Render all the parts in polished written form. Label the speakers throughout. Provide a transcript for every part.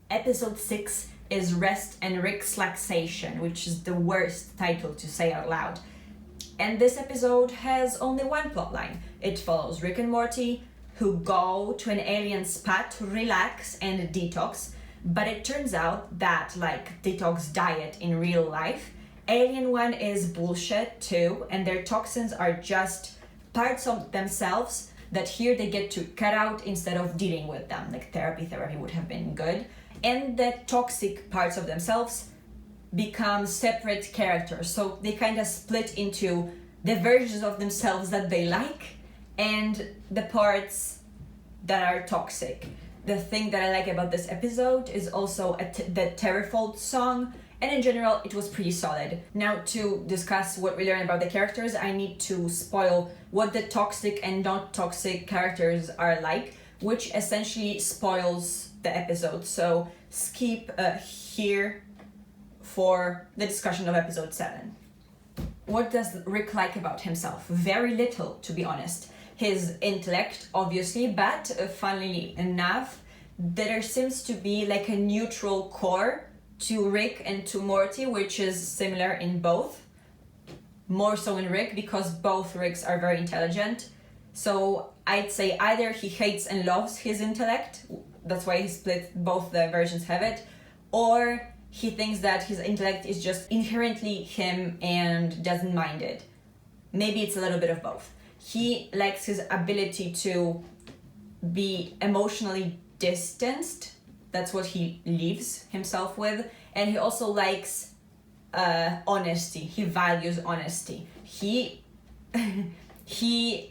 Speaker 1: Episode 6 is Rest and Rick's Laxation, which is the worst title to say out loud. And this episode has only one plotline. It follows Rick and Morty, who go to an alien spa to relax and detox, but it turns out that, like detox diet in real life, alien one is bullshit too, and their toxins are just parts of themselves that here they get to cut out instead of dealing with them. Like therapy would have been good. And the toxic parts of themselves become separate characters. So they kind of split into the versions of themselves that they like and the parts that are toxic. The thing that I like about this episode is also the Terrafold song, and in general it was pretty solid. Now, to discuss what we learn about the characters, I need to spoil what the toxic and not toxic characters are like, which essentially spoils the episode. So skip here for the discussion of episode 7. What does Rick like about himself? Very little, to be honest. His intellect, obviously, but funnily enough, there seems to be like a neutral core to Rick and to Morty, which is similar in both. More so in Rick, because both Ricks are very intelligent. So I'd say either he hates and loves his intellect, that's why he split, both the versions have it, or he thinks that his intellect is just inherently him and doesn't mind it. Maybe it's a little bit of both. He likes his ability to be emotionally distanced. That's what he leaves himself with. And he also likes honesty. He values honesty. He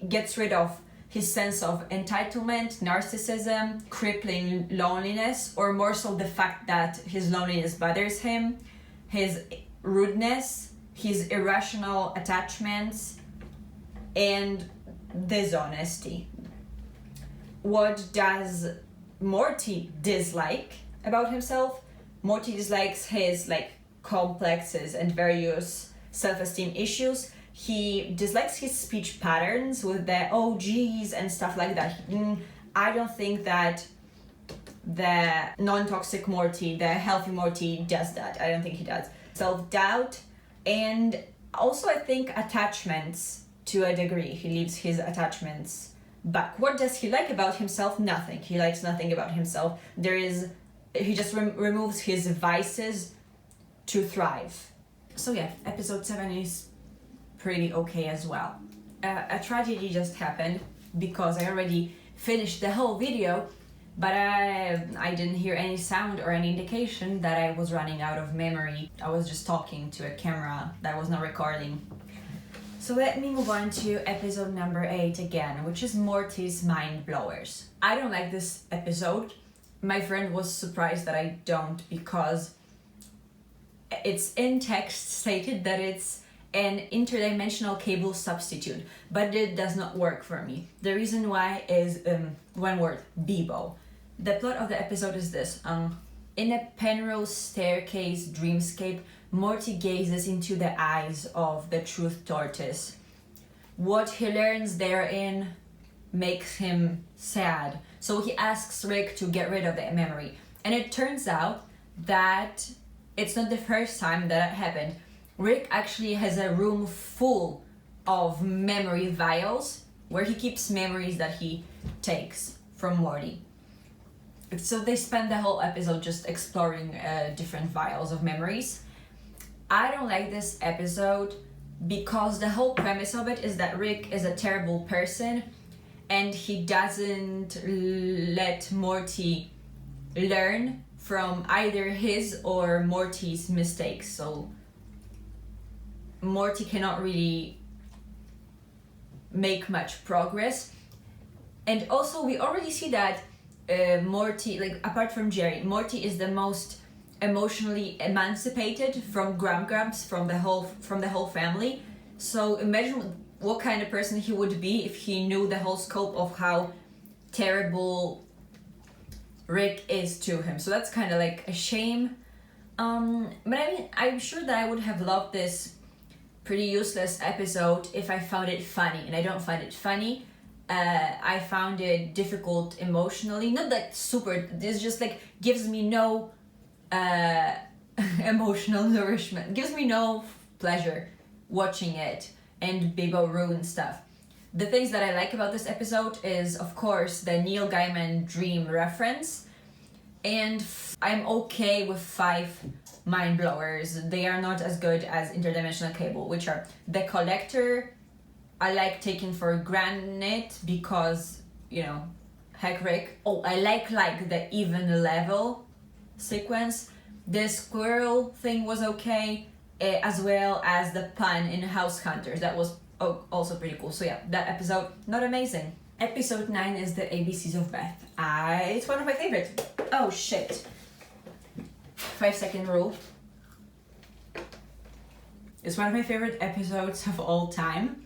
Speaker 1: gets rid of his sense of entitlement, narcissism, crippling loneliness, or more so the fact that his loneliness bothers him, his rudeness, his irrational attachments, and dishonesty. What does Morty dislike about himself? Morty dislikes his complexes and various self-esteem issues. He dislikes his speech patterns with the oh geez and stuff like that. I don't think that the non-toxic Morty, the healthy Morty, does that. I don't think he does. Self-doubt, and also I think attachments to a degree. He leaves his attachments back. What does he like about himself? Nothing. He likes nothing about himself. He just removes his vices to thrive. So yeah, episode 7 is pretty okay as well. A tragedy just happened because I already finished the whole video, but I didn't hear any sound or any indication that I was running out of memory. I was just talking to a camera that was not recording. So let me move on to episode number 8 again, which is Morty's Mind Blowers. I don't like this episode. My friend was surprised that I don't, because it's in text stated that it's an interdimensional cable substitute, but it does not work for me. The reason why is one word: Bebo. The plot of the episode is this. In a Penrose staircase dreamscape, Morty gazes into the eyes of the truth tortoise. What he learns therein makes him sad, so he asks Rick to get rid of the memory. And it turns out that it's not the first time that it happened. Rick actually has a room full of memory vials where he keeps memories that he takes from Morty. So they spend the whole episode just exploring different vials of memories. I don't like this episode because the whole premise of it is that Rick is a terrible person and he doesn't let Morty learn from either his or Morty's mistakes. So Morty cannot really make much progress. And also we already see that Morty, apart from Jerry, Morty is the most emotionally emancipated from Grumps, from the whole family. So imagine what kind of person he would be if he knew the whole scope of how terrible Rick is to him. So that's kind of like a shame. But I mean, I'm sure that I would have loved this pretty useless episode if I found it funny, and I don't find it funny. I found it difficult emotionally. Not like super, it's just like gives me no emotional nourishment, gives me no pleasure watching it, and Bibo ruins stuff. The things that I like about this episode is, of course, the Neil Gaiman dream reference, and I'm okay with 5 mind blowers. They are not as good as Interdimensional Cable, which are The Collector. I like taking for granted because, you know, heck Rick. Oh, I like the even level sequence. The squirrel thing was okay, as well as the pun in House Hunters. That was also pretty cool. So yeah, that episode, not amazing. Episode 9 is the ABCs of Beth. It's one of my favorites. Oh shit. 5-second rule. It's one of my favorite episodes of all time.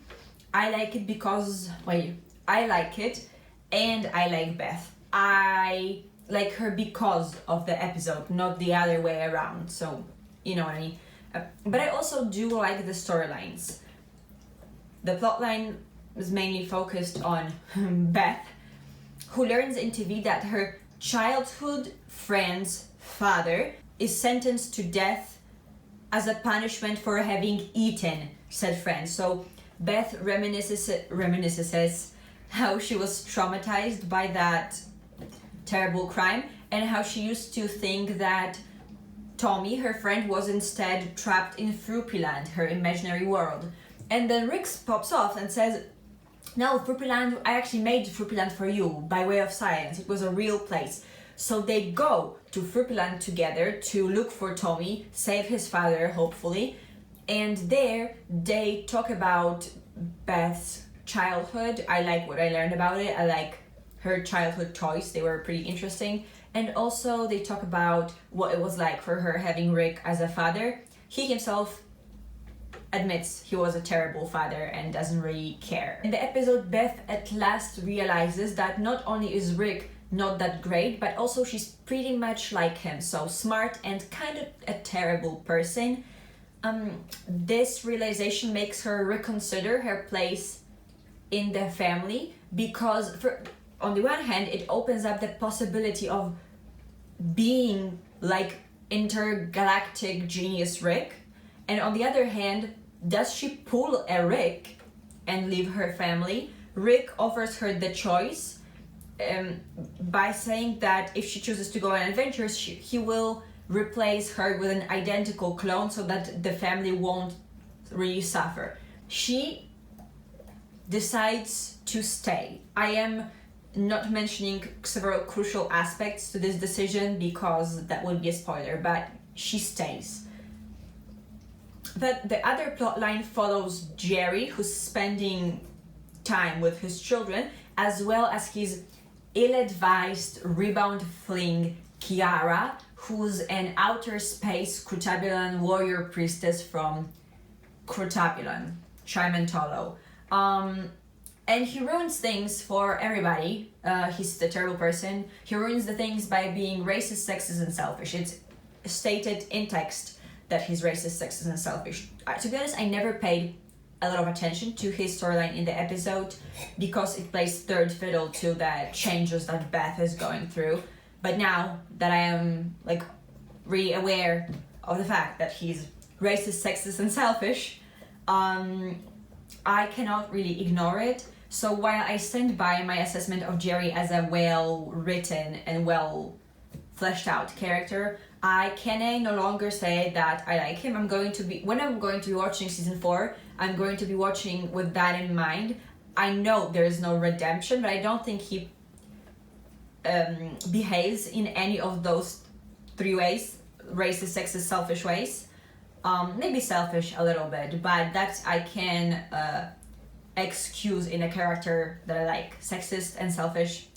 Speaker 1: I like it because, I like it and I like Beth. I like her because of the episode, not the other way around. So, you know what I mean. But I also do like the storylines. The plotline is mainly focused on Beth, who learns in TV that her childhood friend's father is sentenced to death as a punishment for having eaten said friend. So Beth reminisces how she was traumatized by that terrible crime and how she used to think that Tommy, her friend, was instead trapped in Fruppyland, her imaginary world. And then Rick pops off and says, no, Fruppyland, I actually made Fruppyland for you by way of science. It was a real place. So they go to Fruppyland together to look for Tommy, save his father, hopefully. And there they talk about Beth's childhood. I like what I learned about it. I like her childhood toys. They were pretty interesting. And also they talk about what it was like for her having Rick as a father. He himself admits he was a terrible father and doesn't really care. In the episode, Beth at last realizes that not only is Rick not that great, but also she's pretty much like him, so smart and kind of a terrible person. This realization makes her reconsider her place in the family because, on the one hand, it opens up the possibility of being like intergalactic genius Rick, and on the other hand, does she pull a Rick and leave her family? Rick offers her the choice by saying that if she chooses to go on adventures, he will replace her with an identical clone so that the family won't really suffer. She decides to stay. I am not mentioning several crucial aspects to this decision because that would be a spoiler, but she stays. But the other plotline follows Jerry, who's spending time with his children, as well as his ill-advised rebound fling Kiara, who's an outer space Crutabulan warrior priestess from Crutabulan, Chimentolo. And he ruins things for everybody. He's the terrible person. He ruins the things by being racist, sexist, and selfish. It's stated in text that he's racist, sexist, and selfish. To be honest, I never paid a lot of attention to his storyline in the episode because it plays third fiddle to the changes that Beth is going through. But now that I am like really aware of the fact that he's racist, sexist, and selfish, I cannot really ignore it. So while I stand by my assessment of Jerry as a well-written and well-fleshed-out character, I can no longer say that I like him. When I'm going to be watching season 4, I'm going to be watching with that in mind. I know there is no redemption, but I don't think he behaves in any of those 3 ways: racist, sexist, selfish ways. Maybe selfish a little bit, but that I can excuse in a character that I like. Sexist and selfish,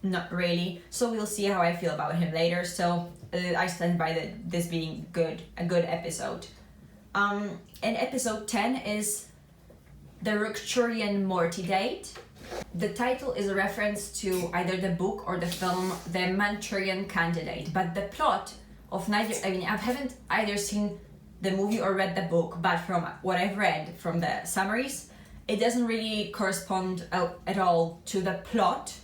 Speaker 1: not really. So we'll see how I feel about him later. So I stand by this being a good episode. And episode 10 is the Rupturian Morty date. The title is a reference to either the book or the film The Manchurian Candidate, but the plot of neither, I haven't either seen the movie or read the book, but from what I've read from the summaries, it doesn't really correspond at all to the plot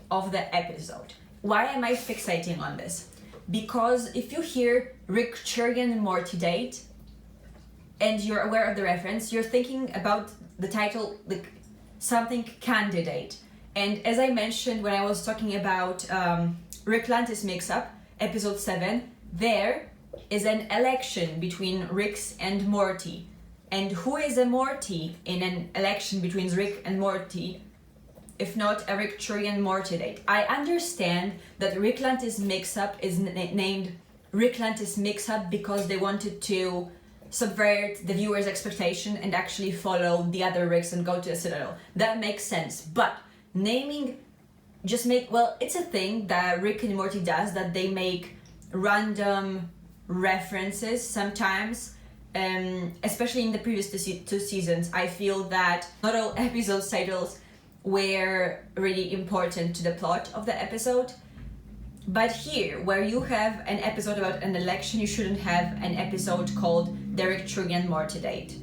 Speaker 1: of the episode. Why am I fixating on this? Because if you hear Rick Churgan and Morty date, and you're aware of the reference, you're thinking about the title, like something candidate. And as I mentioned when I was talking about Ricklantis mix-up, episode 7, there is an election between Ricks and Morty. And who is a Morty in an election between Rick and Morty, if not a Rick Churgan Morty date? I understand that Ricklantis mix-up is named Ricklantis mix-up because they wanted to subvert the viewer's expectation and actually follow the other Ricks and go to the Citadel. That makes sense, but naming it's a thing that Rick and Morty does, that they make random references sometimes, especially in the previous two seasons. I feel that not all episode titles were really important to the plot of the episode. But here, where you have an episode about an election, you shouldn't have an episode called the Rick Churgan Morty date.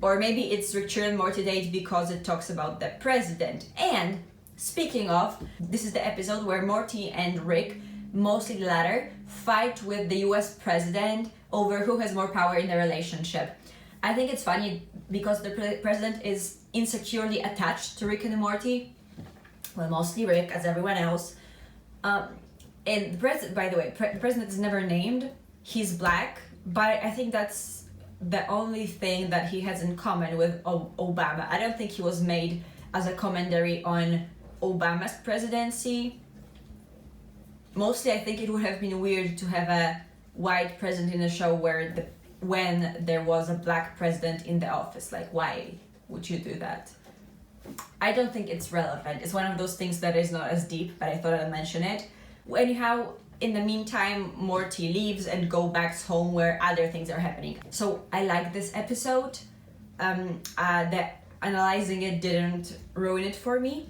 Speaker 1: Or maybe it's Rick Churgan Morty date because it talks about the president. And speaking of, this is the episode where Morty and Rick, mostly the latter, fight with the US president over who has more power in the relationship. I think it's funny because the president is insecurely attached to Rick and Morty. Well, mostly Rick, as everyone else. And the president, by the way, the president is never named. He's black, but I think that's the only thing that he has in common with Obama. I don't think he was made as a commentary on Obama's presidency. Mostly, I think it would have been weird to have a white president in a show when there was a black president in the office. Like, why would you do that? I don't think it's relevant. It's one of those things that is not as deep, but I thought I'd mention it. Anyhow, in the meantime, Morty leaves and goes back home where other things are happening. So I like this episode. That analyzing it didn't ruin it for me.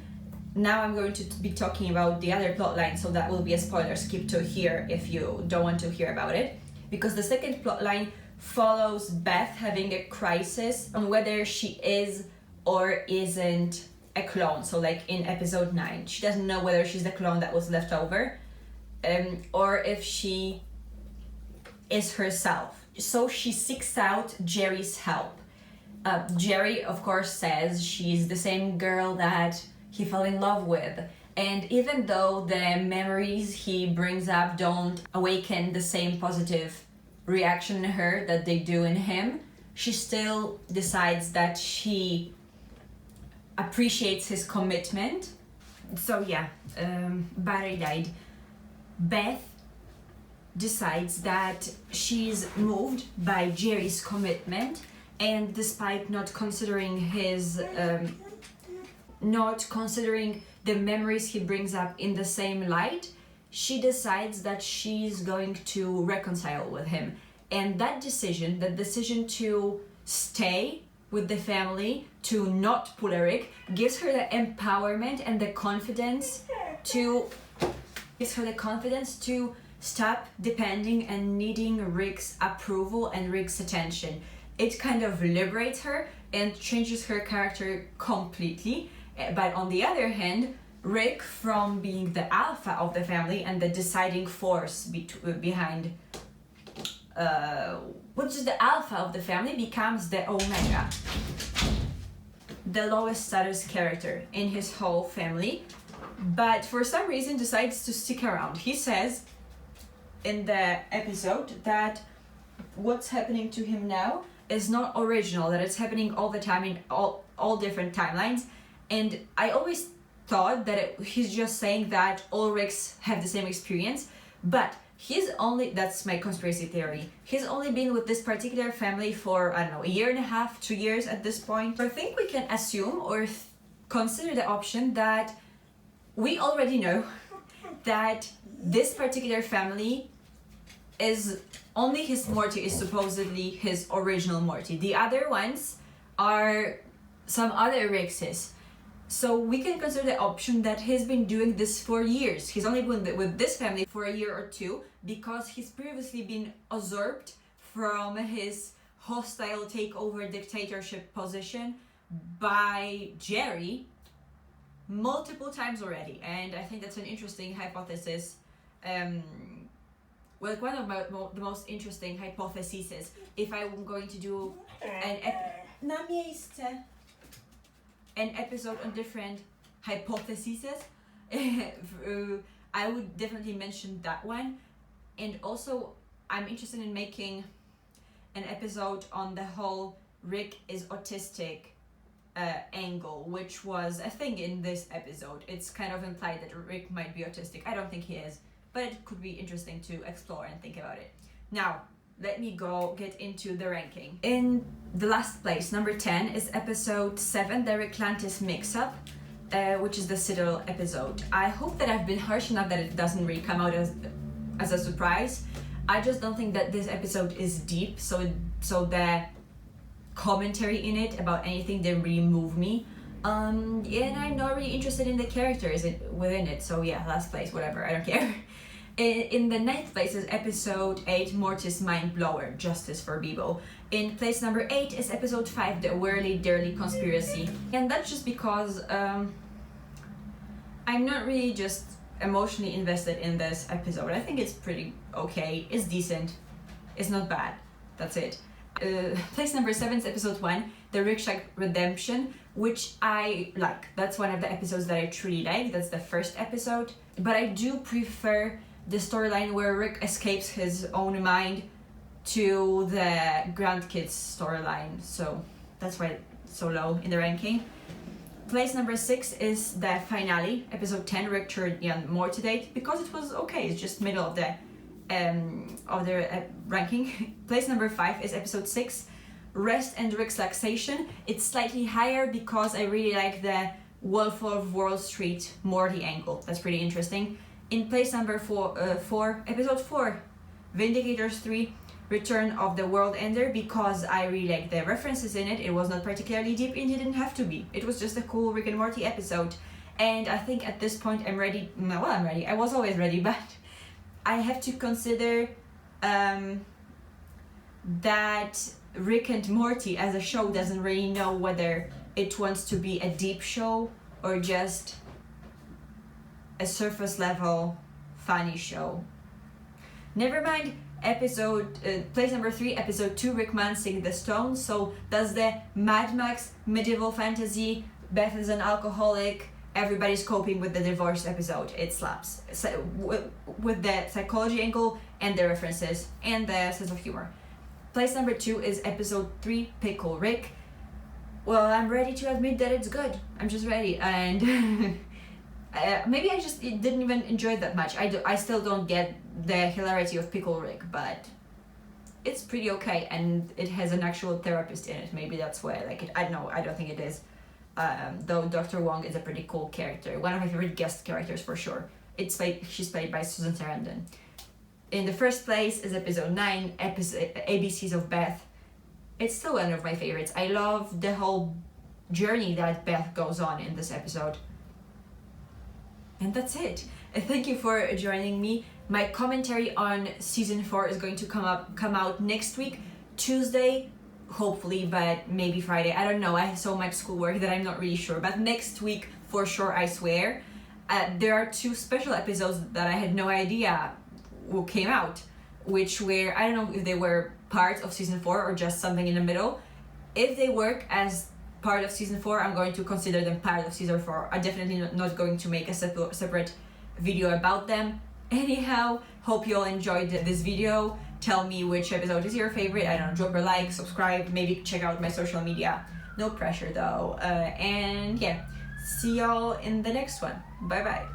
Speaker 1: Now I'm going to be talking about the other plotline, so that will be a spoiler. Skip to here if you don't want to hear about it. Because the second plotline follows Beth having a crisis on whether she is or isn't a clone. So like in episode 9, she doesn't know whether she's the clone that was left over, or if she is herself. So she seeks out Jerry's help. Jerry, of course, says she's the same girl that he fell in love with. And even though the memories he brings up don't awaken the same positive reaction in her that they do in him, she still decides that she appreciates his commitment. So yeah, Barry died. Beth decides that she's moved by Jerry's commitment, and despite not considering the memories he brings up in the same light, she decides that she's going to reconcile with him. And that decision to stay with the family, to not pull a Rick, gives her the empowerment and the confidence to stop depending and needing Rick's approval and Rick's attention. It kind of liberates her and changes her character completely. But on the other hand, Rick, from being the alpha of the family and the deciding force behind which is the alpha of the family, becomes the omega, the lowest status character in his whole family, but for some reason decides to stick around. He says in the episode that what's happening to him now is not original, that it's happening all the time in all different timelines. And I always thought that he's just saying that all Ricks have the same experience, but that's my conspiracy theory, he's only been with this particular family for, I don't know, a year and a half, 2 years at this point. So I think we can assume or consider the option that we already know that this particular family is only his Morty is supposedly his original Morty. The other ones are some other Rickses. So we can consider the option that he's been doing this for years. He's only been with this family for a year or two because he's previously been usurped from his hostile takeover dictatorship position by Jerry multiple times already, and I think that's an interesting hypothesis. Well, one of the most interesting hypotheses. If I'm going to do an episode on different hypotheses, I would definitely mention that one. And also, I'm interested in making an episode on the whole Rick is autistic angle, which was a thing in this episode. It's kind of implied that Rick might be autistic. I don't think he is, but it could be interesting to explore and think about it. Now, let me get into the ranking. In the last place, number 10, is episode 7, the Ricklantis mix-up, which is the Citadel episode. I hope that I've been harsh enough that it doesn't really come out as a surprise. I just don't think that this episode is deep, so the commentary in it about anything didn't really move me. And I'm not really interested in the characters within it, so yeah, last place, whatever, I don't care. In the 9th place is episode 8, Morty's Mind Blower, Justice for Bebo. In place number 8 is episode 5, The Whirly Dirly Conspiracy. And that's just because I'm not really just emotionally invested in this episode. I think it's pretty okay, it's decent, it's not bad, that's it. Place number 7 is episode 1, The Rick Shack Redemption, which I like. That's one of the episodes that I truly like. That's the first episode. But I do prefer the storyline where Rick escapes his own mind to the grandkids storyline. So that's why it's so low in the ranking. Place number 6 is the finale, episode 10, Rick turned young Morty date, because it was okay. It's just middle of the ranking. Place number 5 is episode 6, Rest and Rick's Relaxation. It's slightly higher because I really like the Wolf of Wall Street Morty angle. That's pretty interesting. In place number 4, episode 4, Vindicators 3, Return of the World Ender, because I really like the references in it. It was not particularly deep and it didn't have to be. It was just a cool Rick and Morty episode. And I think at this point I'm ready. Well, I'm ready. I was always ready, but I have to consider that Rick and Morty as a show doesn't really know whether it wants to be a deep show or just a surface level funny show. Never mind. Place number 3, episode 2, Rick Mansing the Stone. So that's the Mad Max medieval fantasy, Beth is an alcoholic, everybody's coping with the divorce episode. It slaps. So, with the psychology angle and the references and the sense of humor. Place number 2 is episode 3, Pickle Rick. Well, I'm ready to admit that it's good. I'm just ready. And maybe I just didn't even enjoy it that much. I still don't get the hilarity of Pickle Rick, but it's pretty okay, and it has an actual therapist in it. Maybe that's why I like it. I don't know. I don't think it is. Though Dr. Wong is a pretty cool character. One of my favorite guest characters for sure. She's played by Susan Sarandon. In the first place is episode 9, ABCs of Beth. It's still one of my favorites. I love the whole journey that Beth goes on in this episode. And that's it. Thank you for joining me. My commentary on season 4 is going to come out next week, Tuesday, hopefully, but maybe Friday. I don't know. I have so much schoolwork that I'm not really sure. But next week, for sure, I swear. There are 2 special episodes that I had no idea who came out, which were, I don't know if they were part of season 4 or just something in the middle. If they work as part of season 4, I'm going to consider them part of season 4. I'm definitely not going to make a separate video about them. Anyhow, hope you all enjoyed this video. Tell me which episode is your favorite. I don't know, drop a like, subscribe, maybe check out my social media. No pressure though. And yeah, see y'all in the next one. Bye bye.